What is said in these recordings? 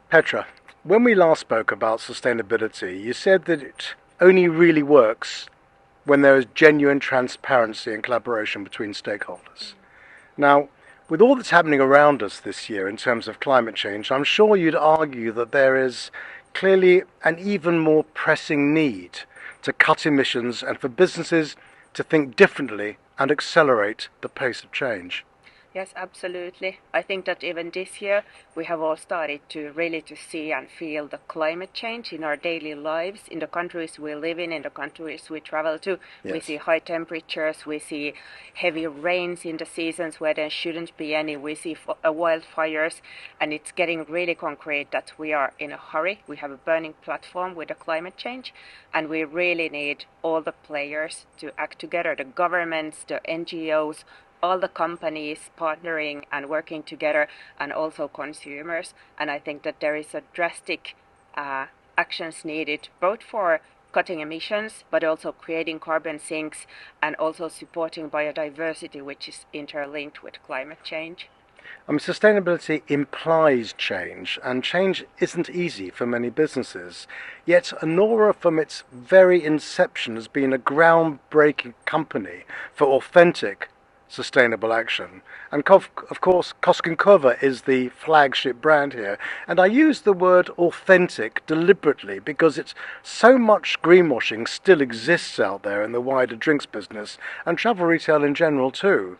Petra, when we last spoke about sustainability, you said that it only really works when there is genuine transparency and collaboration between stakeholders. Now, with all that's happening around us this year in terms of climate change, I'm sure you'd argue that there is clearly an even more pressing need to cut emissions and for businesses to think differently and accelerate the pace of change. Yes, absolutely. I think that even this year we have all started to really to see and feel the climate change in our daily lives, in the countries we live in the countries we travel to. We Yes. see high temperatures, we see heavy rains in the seasons where there shouldn't be any, we see wildfires, and it's getting really concrete that we are in a hurry. We have a burning platform with the climate change, and we really need all the players to act together, the governments, the NGOs, all the companies partnering and working together, and also consumers. And I think that there is a drastic actions needed both for cutting emissions but also creating carbon sinks and also supporting biodiversity, which is interlinked with climate change. Sustainability implies change, and change isn't easy for many businesses. Yet, Anora, from its very inception, has been a groundbreaking company for authentic sustainable action. And of course, Koskenkorva is the flagship brand here. And I use the word authentic deliberately because it's so much greenwashing still exists out there in the wider drinks business and travel retail in general too.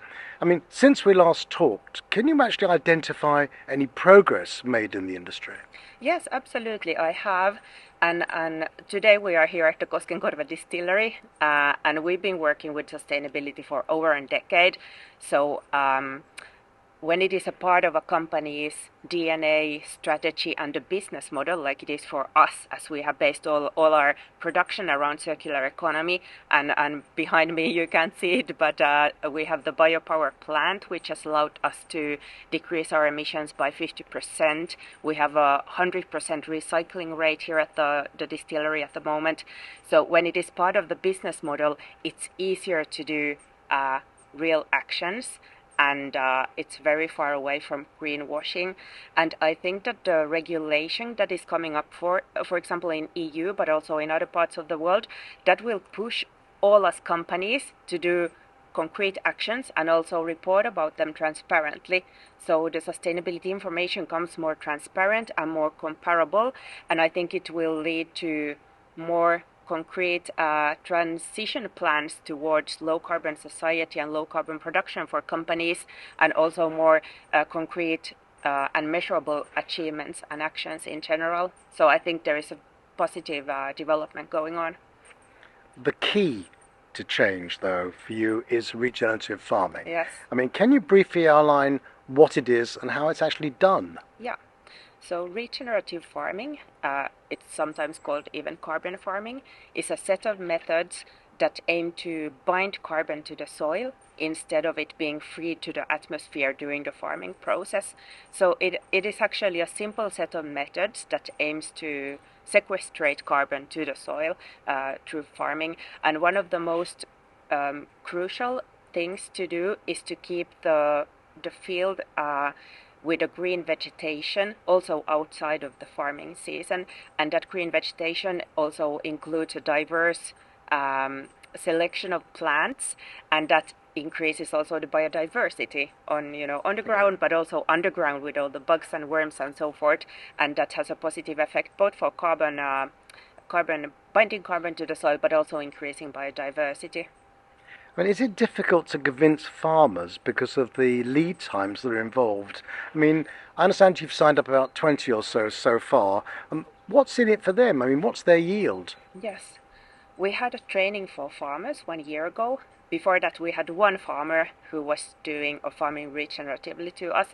Since we last talked, can you actually identify any progress made in the industry? Yes, absolutely, I have. And today we are here at the Koskenkorva distillery, and we've been working with sustainability for over a decade. So when it is a part of a company's DNA, strategy, and the business model, like it is for us, as we have based all our production around circular economy, and behind me you can't see it, but we have the biopower plant, which has allowed us to decrease our emissions by 50%. We have a 100% recycling rate here at the distillery at the moment. So when it is part of the business model, it's easier to do real actions, and it's very far away from greenwashing. And I think that the regulation that is coming up, for example, in EU, but also in other parts of the world, that will push all us companies to do concrete actions and also report about them transparently. So the sustainability information comes more transparent and more comparable, and I think it will lead to more concrete transition plans towards low carbon society and low carbon production for companies, and also more concrete and measurable achievements and actions in general. So I think there is a positive development going on. The key to change, though, for you is regenerative farming. Yes. Can you briefly outline what it is and how it's actually done? Yeah. So regenerative farming, it's sometimes called even carbon farming, is a set of methods that aim to bind carbon to the soil instead of it being freed to the atmosphere during the farming process. So it is actually a simple set of methods that aims to sequestrate carbon to the soil through farming. And one of the most crucial things to do is to keep the field with a green vegetation also outside of the farming season, and that green vegetation also includes a diverse selection of plants, and that increases also the biodiversity on the ground, but also underground with all the bugs and worms and so forth, and that has a positive effect both for binding carbon to the soil, but also increasing biodiversity. Is it difficult to convince farmers because of the lead times that are involved? I understand you've signed up about 20 or so far. What's in it for them? What's their yield? Yes, we had a training for farmers 1 year ago. Before that, we had one farmer who was doing or farming regeneratively to us,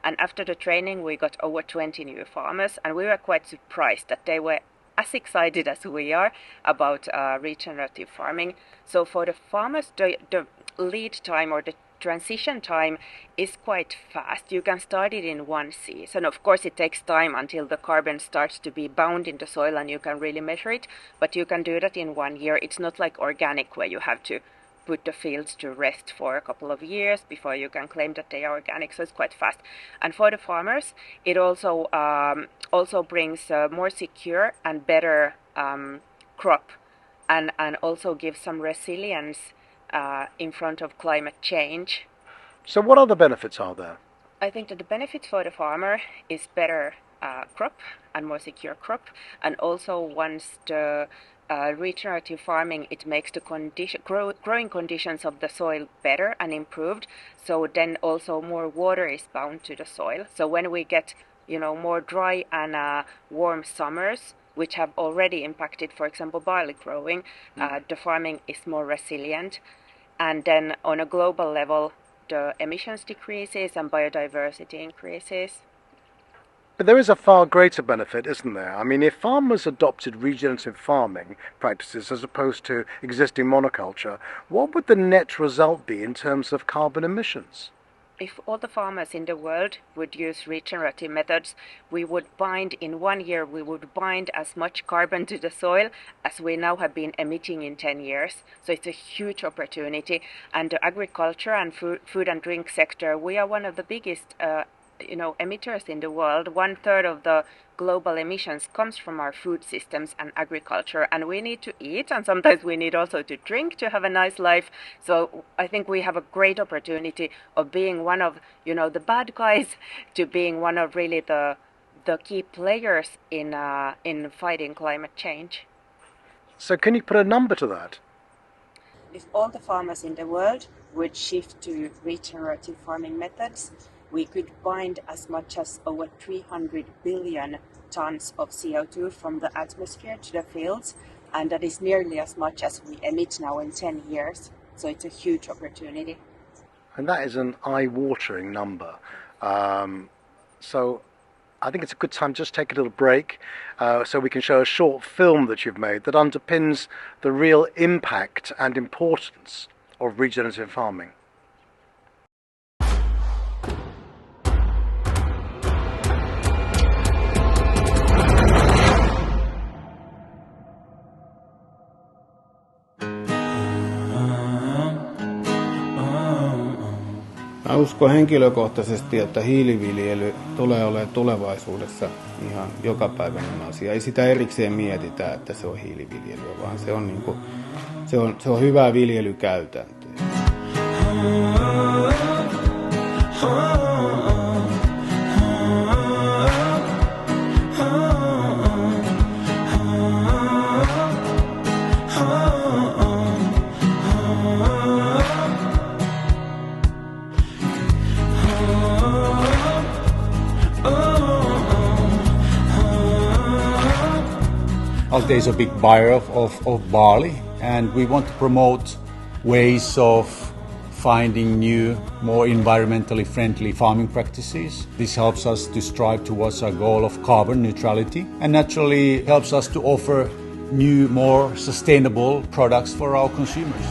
and after the training we got over 20 new farmers, and we were quite surprised that they were as excited as we are about regenerative farming. So for the farmers, the lead time or the transition time is quite fast. You can start it in one season. Of course, it takes time until the carbon starts to be bound in the soil and you can really measure it, but you can do that in 1 year. It's not like organic where you have to put the fields to rest for a couple of years before you can claim that they are organic, so it's quite fast. And for the farmers, it also also brings a more secure and better crop, and also gives some resilience in front of climate change. So what other benefits are there? I think that the benefit for the farmer is better crop and more secure crop, and also once the regenerative farming, it makes the growing conditions of the soil better and improved. So then also more water is bound to the soil. So when we get more dry and warm summers, which have already impacted, for example, barley growing, the farming is more resilient. And then on a global level, the emissions decreases and biodiversity increases. But there is a far greater benefit, isn't there? I mean, if farmers adopted regenerative farming practices as opposed to existing monoculture, what would the net result be in terms of carbon emissions? If all the farmers in the world would use regenerative methods, we would bind in 1 year, we would bind as much carbon to the soil as we now have been emitting in 10 years. So it's a huge opportunity. And the agriculture and food and drink sector, we are one of the biggest emitters in the world. 1/3 of the global emissions comes from our food systems and agriculture, and we need to eat, and sometimes we need also to drink to have a nice life. So I think we have a great opportunity of being one of the bad guys to being one of really the key players in fighting climate change. So can you put a number to that? If all the farmers in the world would shift to regenerative farming methods, we could bind as much as over 300 billion tons of CO2 from the atmosphere to the fields, and that is nearly as much as we emit now in 10 years. So it's a huge opportunity. And that is an eye-watering number. So I think it's a good time to just take a little break so we can show a short film that you've made that underpins the real impact and importance of regenerative farming. Mä uskon henkilökohtaisesti, että hiiliviljely tulee olemaan tulevaisuudessa ihan jokapäiväinen asia. Ei sitä erikseen mietitä, että se on hiiliviljelyä, vaan se on hyvää viljelykäytäntöä. Alte is a big buyer of barley, and we want to promote ways of finding new, more environmentally friendly farming practices. This helps us to strive towards our goal of carbon neutrality, and naturally helps us to offer new, more sustainable products for our consumers.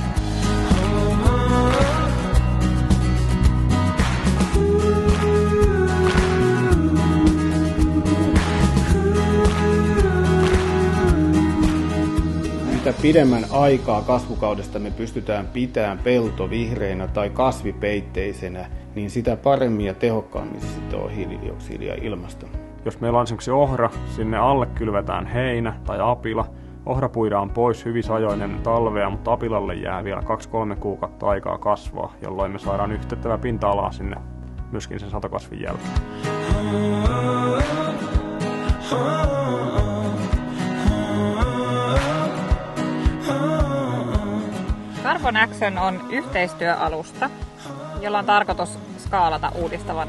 Mitä pidemmän aikaa kasvukaudesta me pystytään pitämään pelto vihreinä tai kasvipeitteisenä, niin sitä paremmin ja tehokkaammin se sitten on hiilidioksidia ilmastoon. Jos meillä on esimerkiksi ohra, sinne alle kylvetään heinä tai apila. Ohra puidaan pois hyvissä ajoin ennen talvea, mutta apilalle jää vielä 2-3 kuukautta aikaa kasvaa, jolloin me saadaan yhtettävä pinta-alaa sinne myöskin sen satokasvin jälkeen. Carbon Action on yhteistyöalusta, jolla on tarkoitus skaalata uudistavan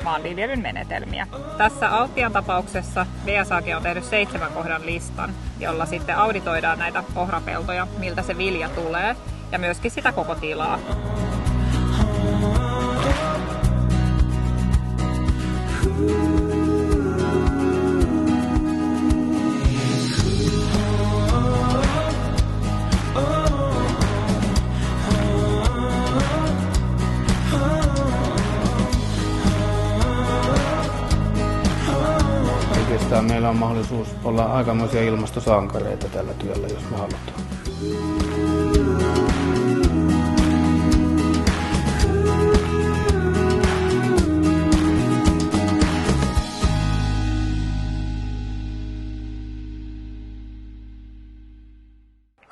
maanviljelyn menetelmiä. Tässä Altian tapauksessa VSAG on tehnyt 7 kohdan listan, jolla sitten auditoidaan näitä ohrapeltoja, miltä se vilja tulee, ja myöskin sitä koko tilaa. Oikeastaan meillä on mahdollisuus olla aikamoisia ilmastosankareita tällä työllä, jos me halutaan.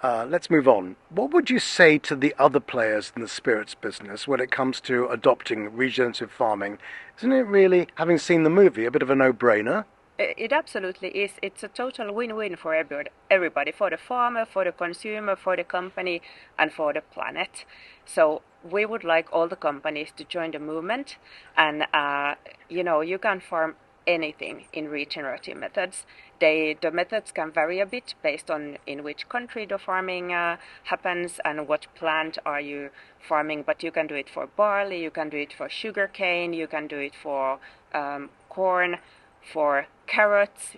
Let's move on. What would you say to the other players in the spirits business when it comes to adopting regenerative farming? Isn't it really, having seen the movie, a bit of a no-brainer? It absolutely is. It's a total win-win for everybody, for the farmer, for the consumer, for the company, and for the planet. So we would like all the companies to join the movement, and you can farm anything in regenerative methods. The methods can vary a bit based on in which country the farming happens and what plant are you farming, but you can do it for barley, you can do it for sugarcane, you can do it for corn, for carrots,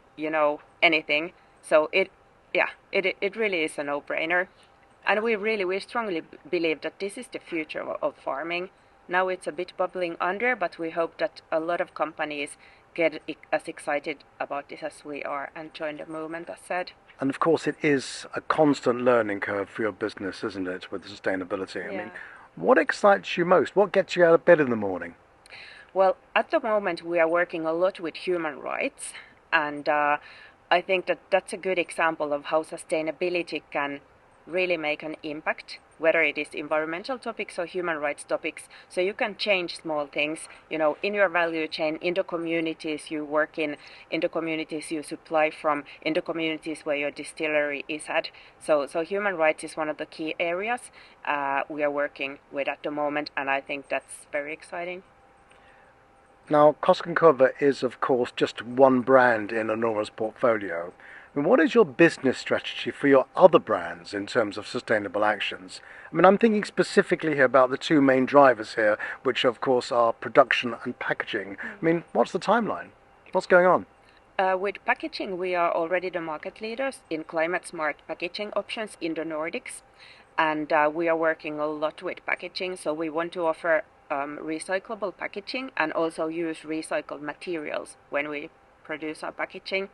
anything. So it really is a no-brainer. And we strongly believe that this is the future of farming. Now it's a bit bubbling under, but we hope that a lot of companies get as excited about this as we are and join the movement, as said. And of course it is a constant learning curve for your business, isn't it, with sustainability? Yeah. I mean, what excites you most? What gets you out of bed in the morning? Well, at the moment we are working a lot with human rights, and I think that that's a good example of how sustainability can really make an impact, whether it is environmental topics or human rights topics. So you can change small things, in your value chain, in the communities you work in the communities you supply from, in the communities where your distillery is at. So human rights is one of the key areas we are working with at the moment, and I think that's very exciting. Now, Koskenkorva is, of course, just one brand in Anora's portfolio. I mean, what is your business strategy for your other brands in terms of sustainable actions? I mean, I'm thinking specifically here about the two main drivers here, which, of course, are production and packaging. I mean, what's the timeline? What's going on? With packaging, we are already the market leaders in climate-smart packaging options in the Nordics, and we are working a lot with packaging, so we want to offer recyclable packaging and also use recycled materials when we produce our packaging,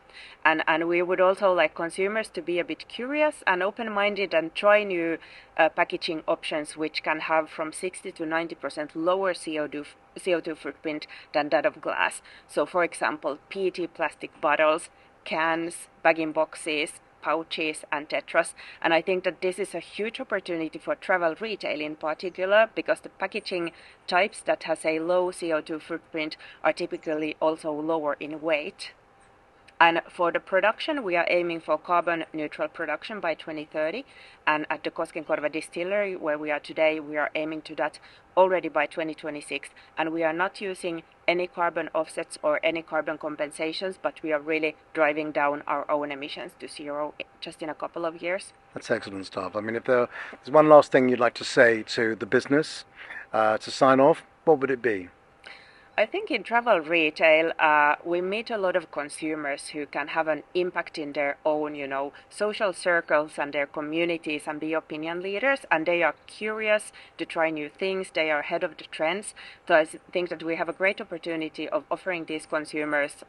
and we would also like consumers to be a bit curious and open-minded and try new packaging options which can have from 60 to 90% lower CO2 footprint than that of glass. So for example, PET plastic bottles, cans, bag-in-boxes, pouches and tetras, and I think that this is a huge opportunity for travel retail in particular, because the packaging types that has a low CO2 footprint are typically also lower in weight. And for the production, we are aiming for carbon neutral production by 2030, and at the Koskenkorva distillery where we are today, we are aiming to that already by 2026, and we are not using any carbon offsets or any carbon compensations, but we are really driving down our own emissions to zero just in a couple of years. That's excellent stuff. I mean, if there's one last thing you'd like to say to the business to sign off, what would it be? I think in travel retail, we meet a lot of consumers who can have an impact in their own, social circles and their communities and be opinion leaders, and they are curious to try new things. They are ahead of the trends. So I think that we have a great opportunity of offering these consumers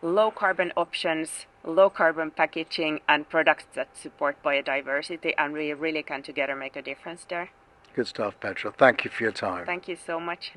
low carbon options, low carbon packaging, and products that support biodiversity, and we really can together make a difference there. Good stuff, Petra. Thank you for your time. Thank you so much.